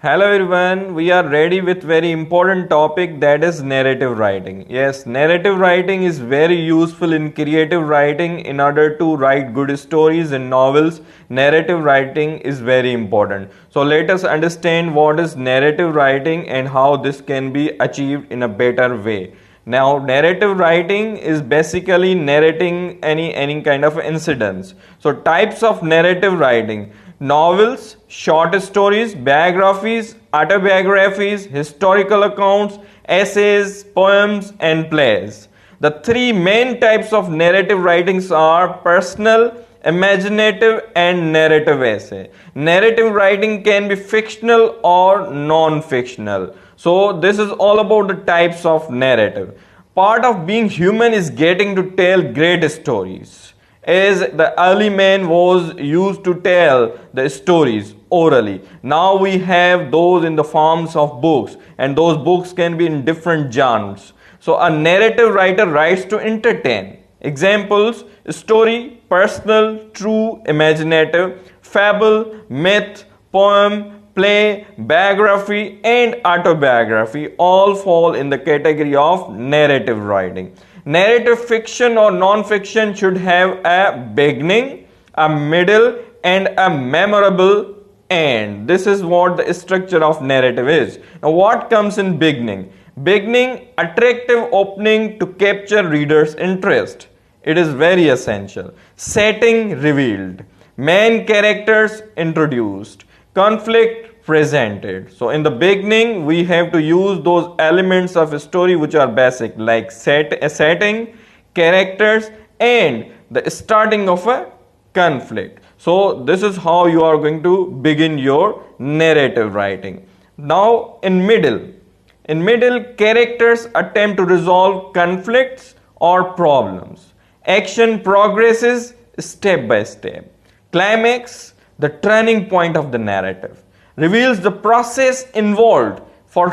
Hello everyone, we are ready with very important topic, that is narrative writing. Yes, narrative writing is very useful in creative writing. In order to write good stories and novels, narrative writing is very important. So let us understand what is narrative writing and how this can be achieved in a better way. Now, narrative writing is basically narrating any kind of incidents. So types of narrative writing: novels, short stories, biographies, autobiographies, historical accounts, essays, poems, and plays. The three main types of narrative writings are personal, imaginative, and narrative essay. Narrative writing can be fictional or non-fictional. So this is all about the types of narrative. Part of being human is getting to tell great stories, as the early man was used to tell the stories orally. Now we have those in the forms of books, and those books can be in different genres. So a narrative writer writes to entertain. Examples: story, personal, true, imaginative; fable, myth, poem, play, biography, and autobiography all fall in the category of narrative writing. Narrative fiction or non-fiction should have a beginning, a middle, and a memorable end. This is what the structure of narrative is. Now, what comes in beginning? Beginning, attractive opening to capture readers' interest. It is very essential. Setting revealed. Main characters introduced. Conflict presented. So in the beginning, we have to use those elements of a story which are basic, like setting, characters, and the starting of a conflict. So this is how you are going to begin your narrative writing. Now in middle, characters attempt to resolve conflicts or problems. Action progresses step by step. Climax, the turning point of the narrative, reveals the process involved for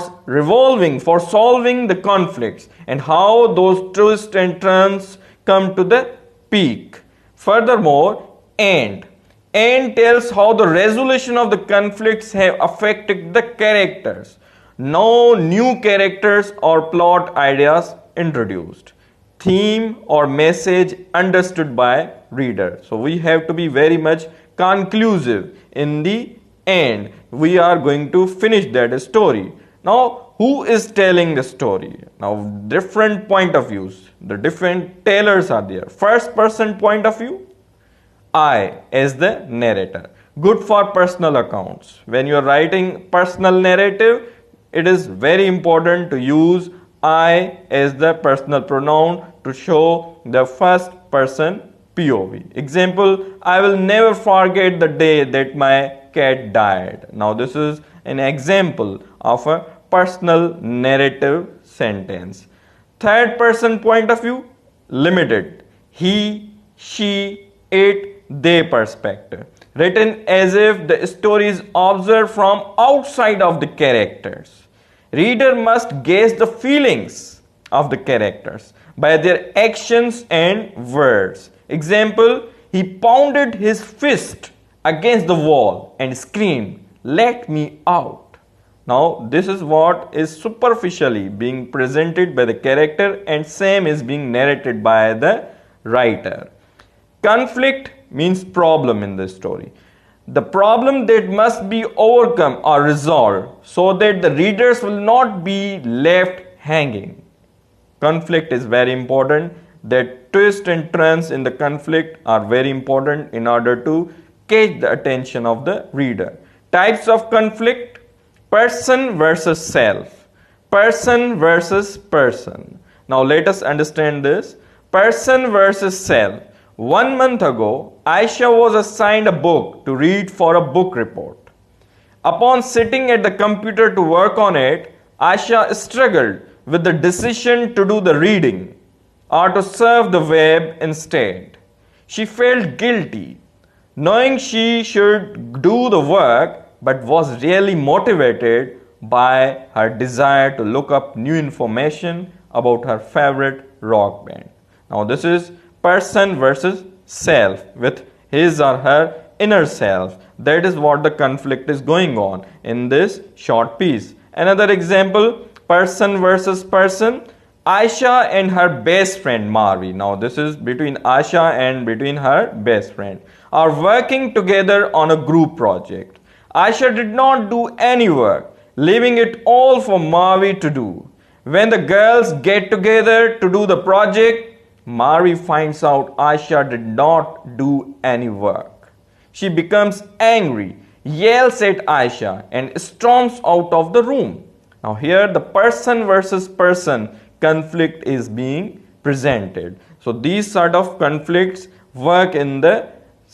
solving the conflicts and how those twists and turns come to the peak. Furthermore, end tells how the resolution of the conflicts have affected the characters. No new characters or plot ideas introduced. Theme or message understood by reader. So we have to be very much conclusive. In the end, we are going to finish that story. Now, who is telling the story? Now, different point of views. The different tellers are there. First person point of view, I as the narrator. Good for personal accounts. When you are writing personal narrative, it is very important to use I as the personal pronoun to show the first person POV. Example: I will never forget the day that my cat died. Now this is an example of a personal narrative sentence. Third person point of view, limited. He, she, it, they perspective. Written as if the story is observed from outside of the characters. Reader must gauge the feelings of the characters by their actions and words. Example: he pounded his fist against the wall and screamed, "Let me out." Now, this is what is superficially being presented by the character, and same is being narrated by the writer. Conflict means problem in this story. The problem that must be overcome or resolved so that the readers will not be left hanging. Conflict is very important. That twists and turns in the conflict are very important in order to catch the attention of the reader. Types of conflict: person versus self, person versus person. Now let us understand this. Person versus self. 1 month ago, Aisha was assigned a book to read for a book report. Upon sitting at the computer to work on it, Aisha struggled with the decision to do the reading or to surf the web instead. She felt guilty, knowing she should do the work, but was really motivated by her desire to look up new information about her favorite rock band. Now this is person versus self with his or her inner self. That is what the conflict is going on in this short piece. Another example, person versus person. Aisha and her best friend Marvi. Now this is between Aisha and between her best friend are working together on a group project. Aisha did not do any work, leaving it all for Marvi to do. When the girls get together to do the project, Marvi finds out Aisha did not do any work. She becomes angry, yells at Aisha and storms out of the room. Now here the person versus person conflict is being presented. So these sort of conflicts work in the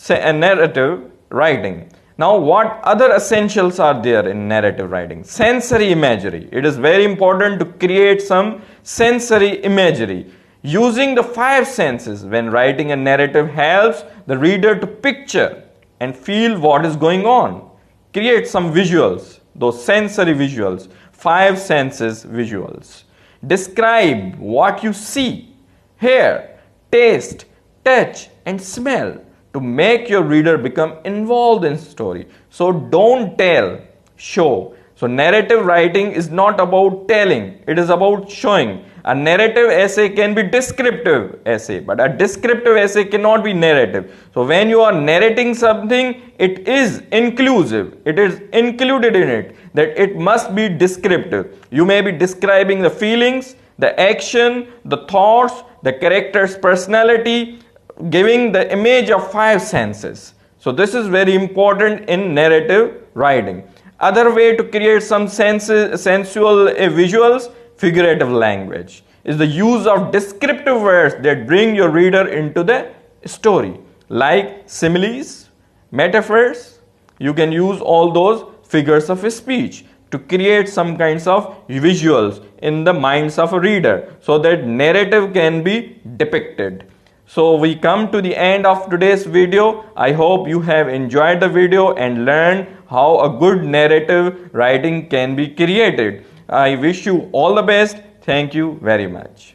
narrative writing. Now what other essentials are there in narrative writing? Sensory imagery. It is very important to create some sensory imagery. Using the five senses when writing a narrative helps the reader to picture and feel what is going on. Create some visuals, those sensory visuals, five senses visuals. Describe what you see, hear, taste, touch and smell to make your reader become involved in story. So don't tell, show. So narrative writing is not about telling, it is about showing. A narrative essay can be descriptive essay, but a descriptive essay cannot be narrative. So when you are narrating something, it is inclusive. It is included in it that it must be descriptive. You may be describing the feelings, the action, the thoughts, the character's personality, giving the image of five senses. So this is very important in narrative writing. Other way to create some sensual visuals, figurative language, is the use of descriptive words that bring your reader into the story, like similes, metaphors. You can use all those figures of speech to create some kinds of visuals in the minds of a reader so that narrative can be depicted. So we come to the end of today's video. I hope you have enjoyed the video and learned how a good narrative writing can be created. I wish you all the best. Thank you very much.